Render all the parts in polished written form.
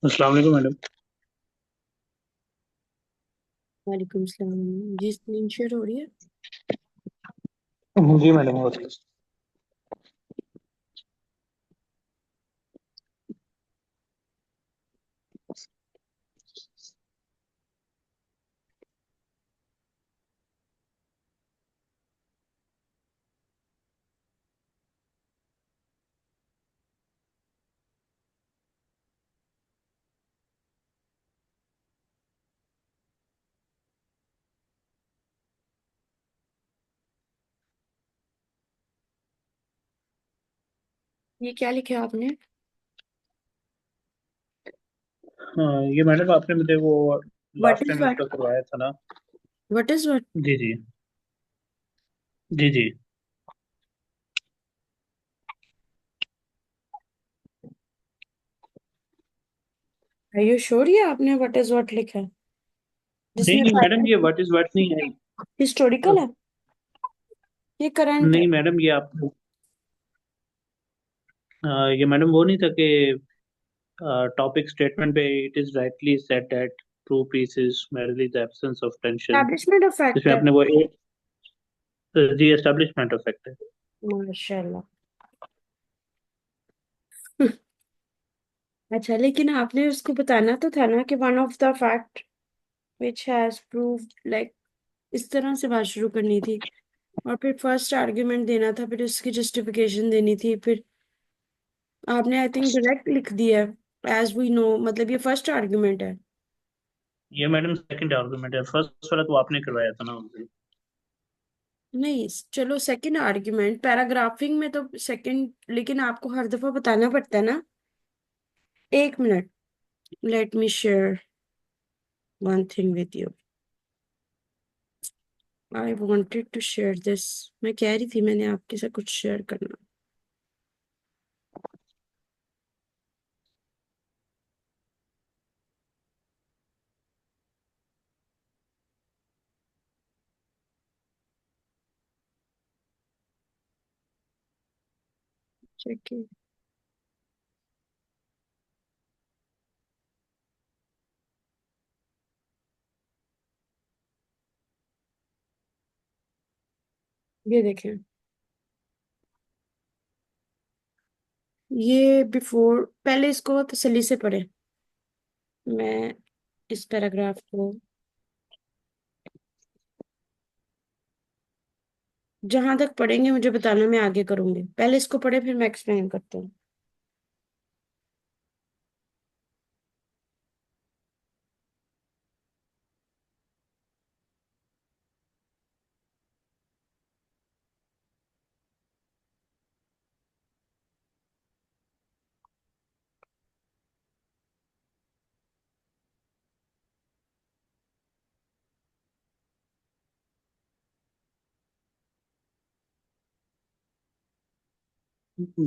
अस्सलाम वालेकुम मैडम। वालेकुम सलाम। जी, स्क्रीन शेयर हो रही है। जी मैडम हो रही है। ये क्या लिखा है आपने? हाँ, ये मैडम आपने मुझे वो what last is time what? इसका करवाया था ना। What is what? जी जी। जी जी। आर यू श्योर ये आपने व्हाट इज व्हाट लिखा है? नहीं जिसमें नहीं मैडम, ये व्हाट इज व्हाट नहीं है। हिस्टोरिकल है, ये करंट है। नहीं मैडम, ये आप ये मैडम वो नहीं था कि टॉपिक स्टेटमेंट पे it is rightly said that true peace is merely the absence of tension। Establishment of fact इसमें है। आपने वो जी एस्टेब्लिशमेंट ऑफ फैक्ट है। माशाल्लाह। अच्छा, लेकिन आपने उसको बताना तो था ना कि one of the fact which has proved, like इस तरह से बात शुरू करनी थी। और फिर फर्स्ट आर्ग्यूमेंट देना था, फिर उसकी जस्टिफिकेशन देनी थी। फिर आपने आई थिंक डायरेक्ट लिख दिया, एज वी नो, मतलब ये फर्स्ट आर्ग्यूमेंट है। ये मैडम सेकंड आर्गुमेंट है, फर्स्ट वाला तो आपने करवाया था ना मुझे। नहीं, चलो सेकंड आर्ग्यूमेंट पैराग्राफिंग में तो सेकंड, लेकिन आपको हर दफा बताना पड़ता है ना। एक minute, let me share one thing with you. I wanted to share this. मैं कह रही थी मैंने आपके साथ कुछ शेयर करना। चेक। ये देखें, ये बिफोर, पहले इसको तसल्ली से पढ़े। मैं इस पैराग्राफ को जहां तक पढ़ेंगे मुझे बताना, मैं आगे करूंगी। पहले इसको पढ़े, फिर मैं एक्सप्लेन करती हूँ।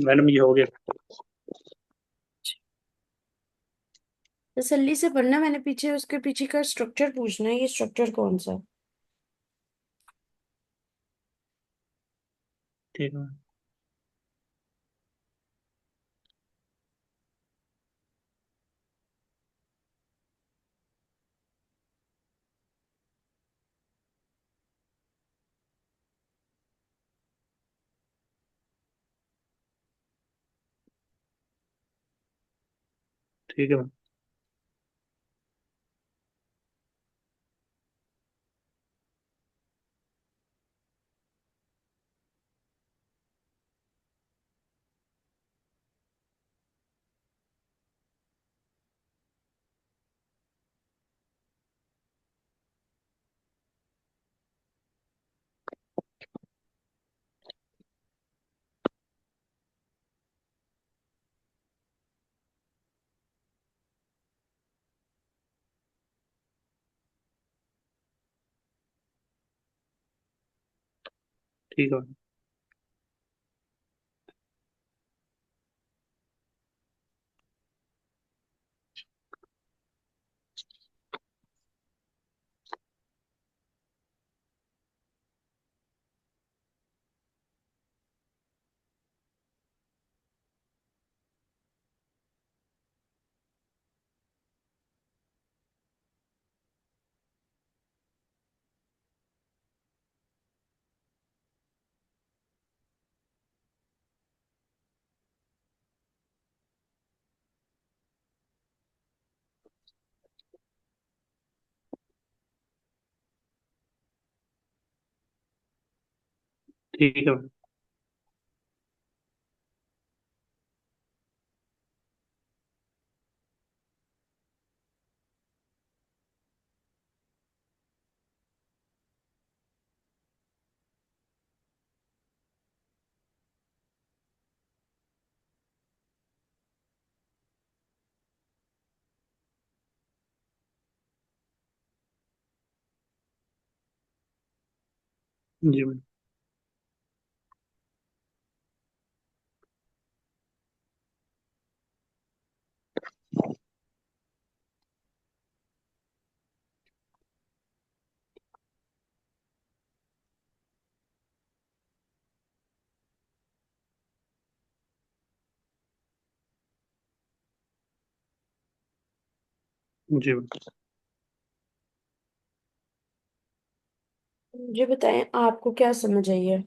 मैडम ये हो गया। तसल्ली से पढ़ना, मैंने पीछे उसके पीछे का स्ट्रक्चर पूछना है, ये स्ट्रक्चर कौन सा है। ठीक है। ठीक है मैम। ठीक है मैम। ठीक है मैडम। जी मैडम। जी मैडम। मुझे बताएं आपको क्या समझ आई है।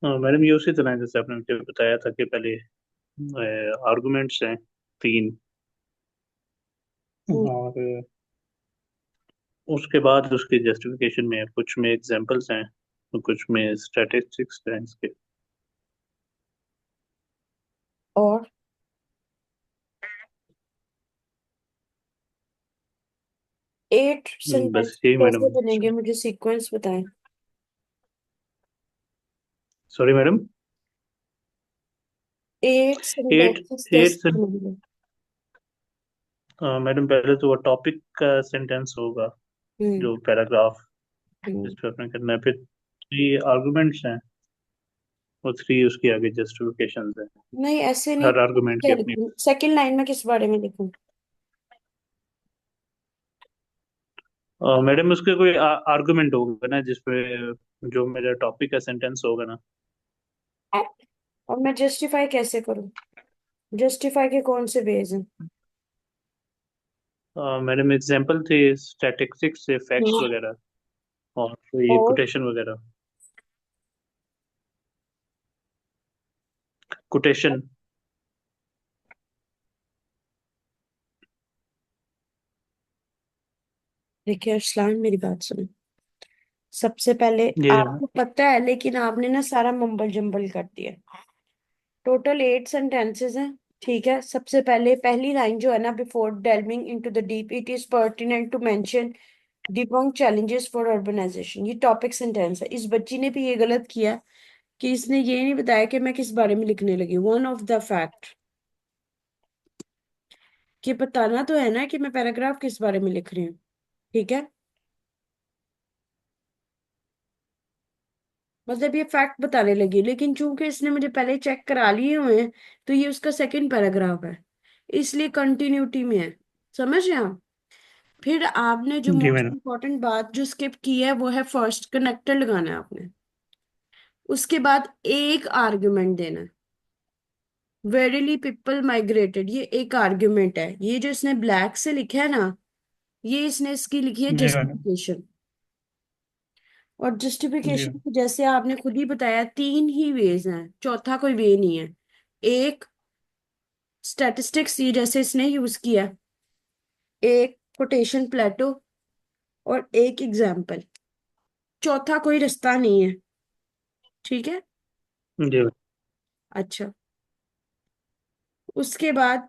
मैडम ये उसी तरह है जैसे आपने मुझे बताया था कि पहले आर्गुमेंट्स हैं तीन, हम्म, और उसके बाद उसकी जस्टिफिकेशन में कुछ में एग्जांपल्स हैं और कुछ में स्टैटिस्टिक्स हैं इसके। और 8 बस सेंटेंस यही कैसे मैडम। बनेंगे, मुझे सीक्वेंस बताएं। Sorry madam. 8 eight sentences eight कैसे बनेंगे। मैडम पहले तो वो टॉपिक का सेंटेंस होगा, हम्म। जो पैराग्राफ हम्म। जिस पर आपने करना है, फिर थ्री आर्गुमेंट्स हैं और थ्री उसकी आगे जस्टिफिकेशंस हैं। नहीं ऐसे नहीं, हर आर्गुमेंट की क्या अपनी। लिखूं सेकंड लाइन में, किस बारे में लिखूं। मैडम उसके कोई आर्गुमेंट होगा ना जिसपे जो मेरा टॉपिक का सेंटेंस होगा ना। और मैं जस्टिफाई कैसे करूं, जस्टिफाई के कौन से बेस हैं। मैडम एग्जांपल थे स्टैटिस्टिक्स से फैक्ट्स हम्म। वगैरह, और ये और कोटेशन वगैरह। कोटेशन। देखिए अरसलान मेरी बात सुनो। सबसे पहले ये आपको पता है, लेकिन आपने ना सारा मम्बल जम्बल कर दिया। टोटल 8 सेंटेंसेस हैं। ठीक है, सबसे पहले पहली लाइन जो है ना, before delving into the deep it is pertinent to mention debunk challenges for urbanisation, ये टॉपिक सेंटेंस है। इस बच्ची ने भी ये गलत किया कि इसने ये नहीं बताया कि मैं किस बारे में लिखने लगी। वन ऑफ द फैक्ट कि बताना तो है ना कि मैं पैराग्राफ किस बारे में लिख रही हूँ। ठीक है, मतलब ये फैक्ट बताने लगी, लेकिन चूंकि इसने मुझे पहले चेक करा लिए हुए हैं, तो ये उसका सेकंड पैराग्राफ है, इसलिए कंटिन्यूटी में है। समझ रहे हैं आप। फिर आपने जो जी मोस्ट मैडम। इंपॉर्टेंट बात जो स्किप की है वो है फर्स्ट कनेक्टर लगाना है आपने। उसके बाद एक आर्गुमेंट देना है। वेरीली पीपल माइग्रेटेड, ये एक आर्गुमेंट है। ये जो इसने ब्लैक से लिखा है ना, ये इसने इसकी लिखी है जी मैडम। जस्टिफिकेशन। और जी जस्टिफिकेशन जैसे आपने खुद ही बताया, तीन ही वेज हैं, चौथा कोई वे नहीं है। एक स्टैटिस्टिक्स, ये जैसे इसने यूज किया, एक कोटेशन प्लेटो, और एक एग्जाम्पल। चौथा कोई रास्ता नहीं है। ठीक है। जी अच्छा, उसके बाद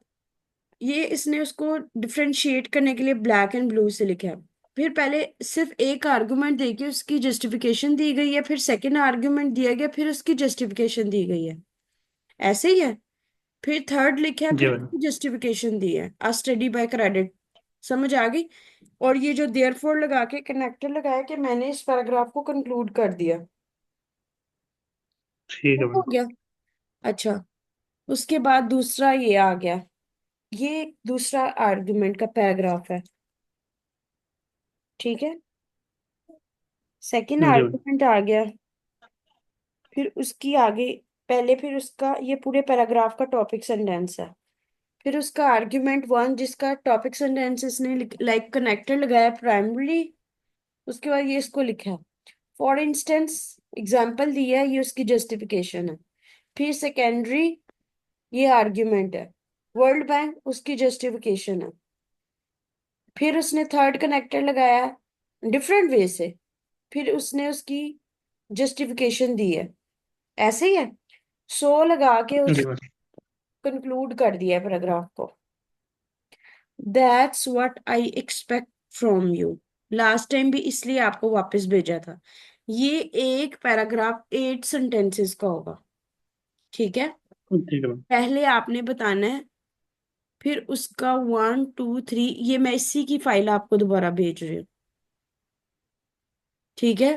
ये इसने उसको डिफरेंशिएट करने के लिए ब्लैक एंड ब्लू से लिखा है। फिर पहले सिर्फ एक आर्गुमेंट देके उसकी जस्टिफिकेशन दी गई है, फिर सेकंड आर्गुमेंट दिया गया, फिर उसकी जस्टिफिकेशन दी गई है। ऐसे ही है। फिर थर्ड लिखा है, जी फिर मैडम। उसकी जस्टिफिकेशन दी है, आ स्टडी बाय क्रेडिट। समझ आ गई। और ये जो देयरफॉर लगा के कनेक्टर लगाया कि मैंने इस पैराग्राफ को कंक्लूड कर दिया। ठीक है ठीक हो मैडम। गया। अच्छा, उसके बाद दूसरा ये आ गया, ये दूसरा आर्गुमेंट का पैराग्राफ है। ठीक है, सेकंड जी मैडम। आर्गुमेंट आ गया। फिर उसकी आगे, पहले फिर उसका ये पूरे पैराग्राफ का टॉपिक सेंटेंस है। फिर उसका आर्ग्यूमेंट वन जिसका टॉपिक सेंटेंस इसने लाइक कनेक्टर लगाया प्राइमरी। उसके बाद ये इसको लिखा है, फॉर इंस्टेंस, एग्जाम्पल दिया है, ये उसकी जस्टिफिकेशन है। फिर सेकेंडरी, ये आर्ग्यूमेंट है। वर्ल्ड बैंक उसकी जस्टिफिकेशन है। फिर उसने थर्ड कनेक्टर लगाया, डिफरेंट वे से, फिर उसने उसकी जस्टिफिकेशन दी है, ऐसे ही है। सो लगा के जी उस मैडम। कंक्लूड कर दिया है पैराग्राफ को। That's what I expect from you. Last time भी इसलिए आपको वापस भेजा था। ये एक पैराग्राफ 8 सेंटेंसेस का होगा, ठीक है। ठीक है मैडम। पहले आपने बताना है, फिर उसका 1 2 3, ये मैं इसी की फाइल आपको दोबारा भेज रही हूँ, ठीक है,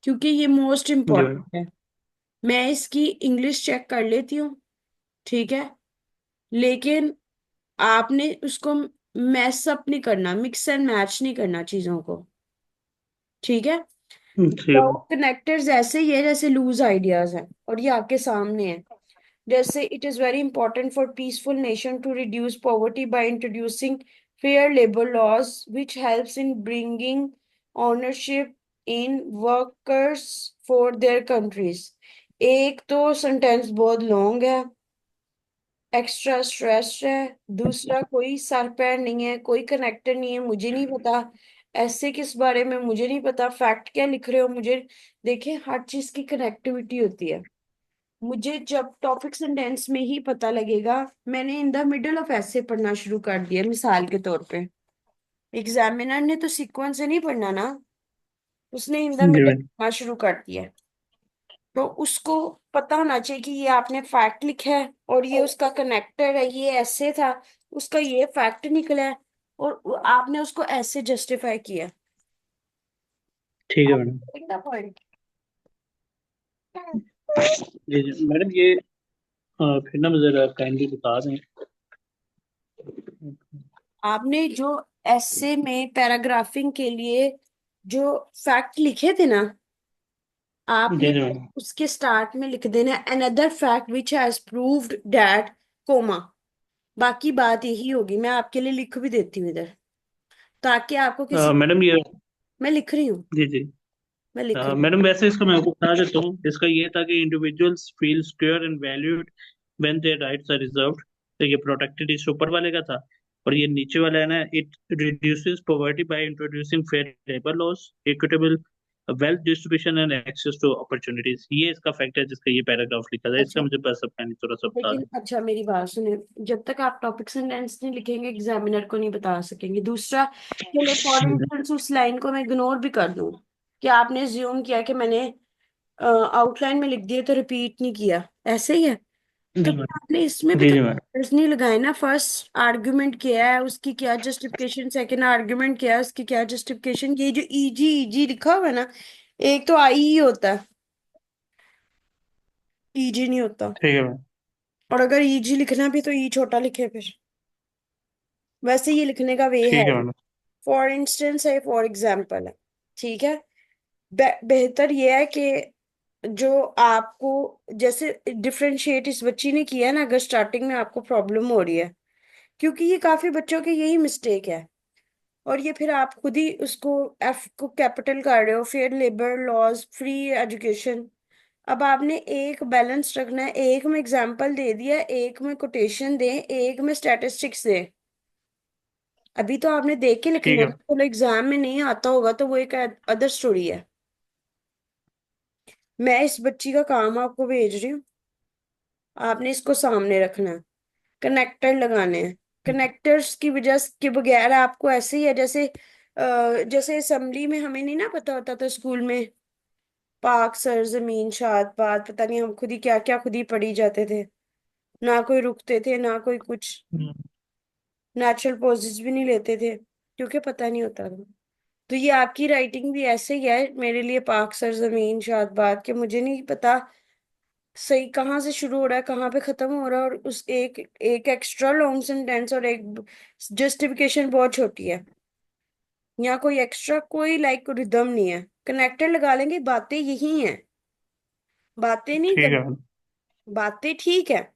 क्योंकि ये मोस्ट जी मैडम। इम्पोर्टेंट है। मैं इसकी इंग्लिश चेक कर लेती हूँ, ठीक है, लेकिन आपने उसको मैस अप नहीं करना, मिक्स एंड मैच नहीं करना चीजों को, ठीक है। ठीक है तो मैडम। कनेक्टर्स ऐसे ही है जैसे लूज आइडियाज हैं, और ये आपके सामने है। जैसे it is very important for peaceful nation to reduce poverty by introducing fair labour laws which helps in bringing ownership in workers for their countries. एक तो सेंटेंस बहुत लॉन्ग है, एक्स्ट्रा स्ट्रेस है। दूसरा, कोई सर पैर नहीं है, कोई कनेक्टर नहीं है, मुझे नहीं पता ऐसे किस बारे में, मुझे नहीं पता फैक्ट क्या लिख रहे हो मुझे। देखिए, हर चीज की कनेक्टिविटी होती है। मुझे जब टॉपिक सेंटेंस में ही पता लगेगा, मैंने इन द मिडल ऑफ ऐसे पढ़ना शुरू कर दिया मिसाल के तौर पे। एग्जामिनर ने तो सीक्वेंस से नहीं पढ़ना ना, उसने इन द जी मिडल मैडम। पढ़ना शुरू कर दिया। तो उसको पता होना चाहिए कि ये आपने फैक्ट लिखा है और ये उसका कनेक्टर है, ये ऐसे था, उसका ये फैक्ट निकला है, और आपने उसको ऐसे जस्टिफाई किया। ठीक है मैडम। पॉइंट। जी जी मैडम, ये फिर ना मुझे जरा काइंडली बता दें। आपने जो ऐसे में पैराग्राफिंग के लिए जो फैक्ट लिखे थे ना, जी आपने जी मैडम। उसके स्टार्ट में लिख देना another fact which has proved that, comma. बाकी बात यही होगी, मैं आपके लिए लिख भी देती हूँ इधर, ताकि आपको किसी, मैडम ये, मैं लिख रही हूँ, जी जी, मैं लिख रही हूँ। मैडम वैसे इसका मैं आपको बता देता हूँ, इसका ये था कि individuals feel secure and valued when their rights are reserved. तो ये प्रोटेक्टेड इस ऊपर वाले का था। और ये नीचे वाला है ना, it reduces poverty by introducing fair labour laws, equitable wealth distribution and access to opportunities. ये इसका फैक्ट है जिसका ये पैराग्राफ लिखा था। इसका अच्छा, मुझे बस अब कहनी थोड़ा सा बता लेकिन दें। अच्छा मेरी बात सुने, जब तक आप टॉपिक सेंटेंस नहीं लिखेंगे एग्जामिनर को नहीं बता सकेंगे। दूसरा, चलो फॉर इंस्टेंस उस लाइन को मैं इग्नोर भी कर दूं कि आपने ज्यूम किया कि मैंने आउटलाइन में लिख दिया तो रिपीट नहीं किया, ऐसे ही है। तो जी फिर मैडम। आपने इसमें भी जी तो जी मैडम। factors नहीं लगाए ना, फर्स्ट आर्ग्यूमेंट क्या है उसकी क्या जस्टिफिकेशन, सेकंड आर्ग्यूमेंट क्या है उसकी क्या जस्टिफिकेशन। ये जो इजी इजी लिखा हुआ है ना, एक तो आई ही होता है, इजी नहीं होता। ठीक है मैडम। और अगर इजी लिखना भी तो ई छोटा लिखे फिर, वैसे ये लिखने का वे है। ठीक है मैडम। फॉर इंस्टेंस है, फॉर एग्जाम्पल है, ठीक है। बेहतर ये है कि जो आपको, जैसे डिफरेंशिएट इस बच्ची ने किया है ना, अगर स्टार्टिंग में आपको प्रॉब्लम हो रही है, क्योंकि ये काफी बच्चों के यही मिस्टेक है, और ये फिर आप खुद ही उसको एफ को कैपिटल कर रहे हो, fair labour laws, free education. अब आपने एक बैलेंस रखना है, एक में एग्जाम्पल दे दिया, एक में कोटेशन दे, एक में स्टैटिस्टिक्स दे। अभी तो आपने देख के लिखना ठीक है है। ना, चलो एग्जाम में नहीं आता होगा तो वो एक अदर स्टोरी है। मैं इस बच्ची का काम आपको भेज रही हूँ, आपने इसको सामने रखना है, कनेक्टर लगाने हैं। कनेक्टर्स की वजह के बगैर आपको ऐसे ही है जैसे जैसे असेंबली में हमें नहीं ना पता होता था स्कूल में, पाक सरजमीन शाद बात, पता नहीं हम खुद ही क्या क्या खुद ही पढ़ी जाते थे, ना कोई रुकते थे ना कोई कुछ, हम्म। नेचुरल पॉजेस भी नहीं लेते थे क्योंकि पता नहीं होता था। तो ये आपकी राइटिंग भी ऐसे ही है मेरे लिए, पाक सरजमीन शाद बात के मुझे नहीं पता सही कहाँ से शुरू हो रहा है कहाँ पे खत्म हो रहा है, और उस एक एक एक्स्ट्रा लॉन्ग सेंटेंस और एक जस्टिफिकेशन बहुत छोटी है। यहाँ कोई एक्स्ट्रा कोई लाइक रिदम नहीं है, कनेक्टर लगा लेंगे, बातें यही हैं, बातें नहीं ठीक कर, है मैडम। बातें ठीक है,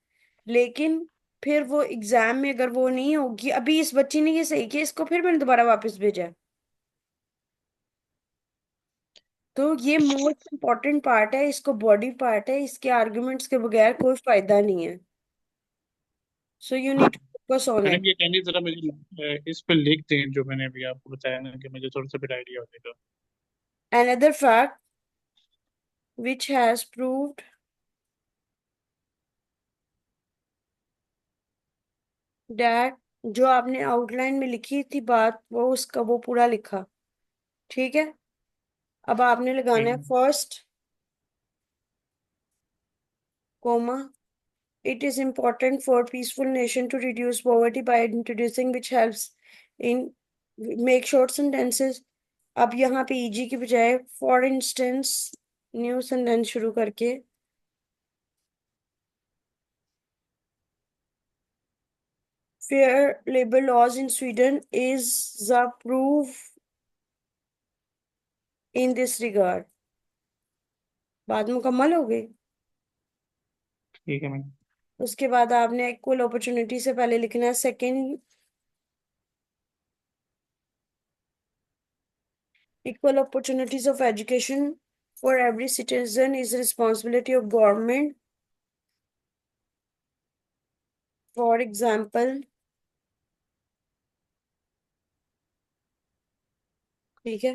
लेकिन फिर वो एग्जाम में अगर वो नहीं होगी, अभी इस बच्ची ने ये सही किया, इसको फिर मैंने दोबारा वापस भेजा है। तो ये मोस्ट इम्पोर्टेंट पार्ट है, इसको बॉडी पार्ट है, इसके आर्गुमेंट्स के बगैर कोई फायदा नहीं है। So you need focus on madam it. ये कहनी जरा मुझे इस पे लिख दें जो मैंने अभी आपको बताया ना, कि मुझे थोड़ा सा भी आइडिया हो जाएगा। Another fact which has proved that जो आपने आउटलाइन में लिखी थी बात, वो उसका वो पूरा लिखा। ठीक है, अब आपने लगाना है ठीक first comma. It is important for peaceful nation to reduce poverty by introducing which helps in make short sentences। अब यहाँ पे ईजी की बजाय फॉर इंस्टेंस न्यू सेंटेंस शुरू करके fair labor laws in Sweden is the proof in this regard। बात मुकम्मल हो गई। ठीक है मैडम। उसके बाद आपने इक्वल अपॉर्चुनिटी से पहले लिखना है second, equal opportunities of education for every citizen is responsibility of government। For example, ठीक है।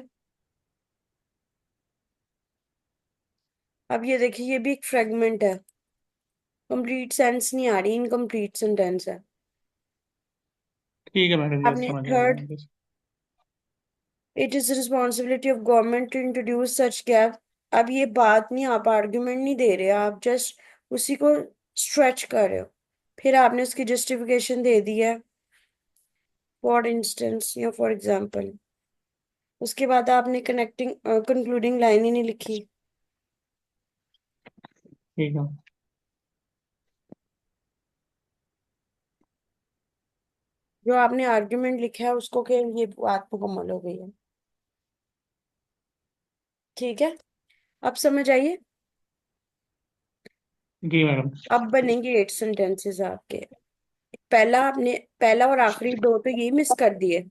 अब ये देखिए, ये भी एक फ्रेगमेंट है, कंप्लीट सेंस नहीं आ रही, इनकम्प्लीट सेंटेंस है। ठीक है मैडम, ये आपने समझ आ गया थर्ड, मुझे। It is responsibility of government to introduce such gap. अब ये बात नहीं, आप आर्ग्यूमेंट नहीं दे रहे, आप जस्ट उसी को स्ट्रेच कर रहे हो। फिर आपने उसकी जस्टिफिकेशन दे दी है, फॉर इंस्टेंस या फॉर एग्जाम्पल। उसके बाद आपने कनेक्टिंग कंक्लूडिंग लाइन ही नहीं लिखी। ठीक है। जो आपने आर्ग्यूमेंट लिखा है उसको के ये बात मुकम्मल हो गई है। ठीक है, अब समझ आइए। जी मैडम। अब बनेंगे 8 सेंटेंसेस आपके। पहला आपने, पहला और आखिरी दो तो यही मिस कर दिए,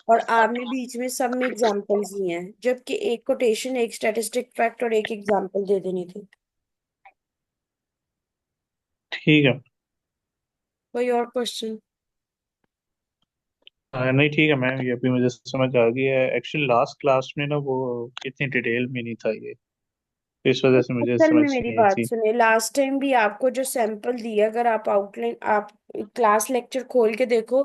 और आपने बीच में सब में एग्जांपल्स दिए हैं, जबकि एक कोटेशन, एक स्टैटिस्टिक फैक्ट और एक एग्जांपल दे देनी थी। ठीक है। कोई और क्वेश्चन? नहीं ठीक है मैम, ये अभी मुझे समझ आ गई है। एक्चुअली लास्ट क्लास में ना वो इतनी डिटेल में नहीं था ये, तो इस वजह से मुझे असल समझ में मेरी नहीं आई बात थी। सुनिए, लास्ट टाइम भी आपको जो सैंपल दिया, अगर आप आउटलाइन, आप क्लास लेक्चर खोल के देखो,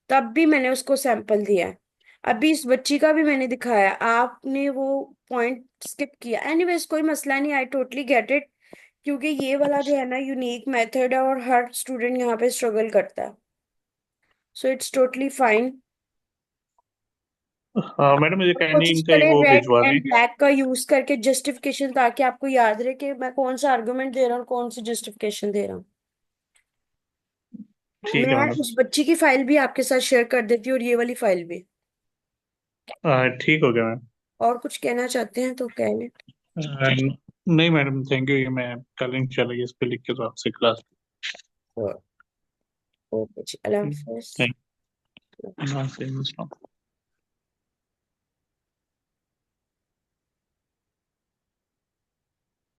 तब भी मैंने उसको सैंपल दिया है। अभी इस बच्ची का भी मैंने दिखाया, आपने वो पॉइंट स्किप किया। एनीवेज कोई मसला नहीं, आई टोटली गेट इट। क्योंकि ये वाला जो है ना यूनिक मेथड है, और हर स्टूडेंट यहाँ पे स्ट्रगल करता है, सो इट्स टोटली फाइन। हाँ मैडम, मुझे कहनी कोशिश इनका ही करें वो रेड भिजवा दें। एंड ब्लैक का यूज करके जस्टिफिकेशन, ताकि आपको याद रहे कि मैं कौन सा आर्गुमेंट दे रहा हूँ, कौन सी जस्टिफिकेशन दे रहा हूँ। ठीक है मैं मैडम। उस बच्ची की फाइल भी आपके साथ शेयर कर देती हूँ, और ये वाली फाइल भी। ठीक हो गया मैम। और कुछ कहना चाहते हैं तो कह लें। नहीं मैडम, थैंक यू। ये मैं कल इंशाल्लाह इस पे लिख के तो आपसे क्लास। तो ओके जी, अल्लाह हाफिज़। Thank you.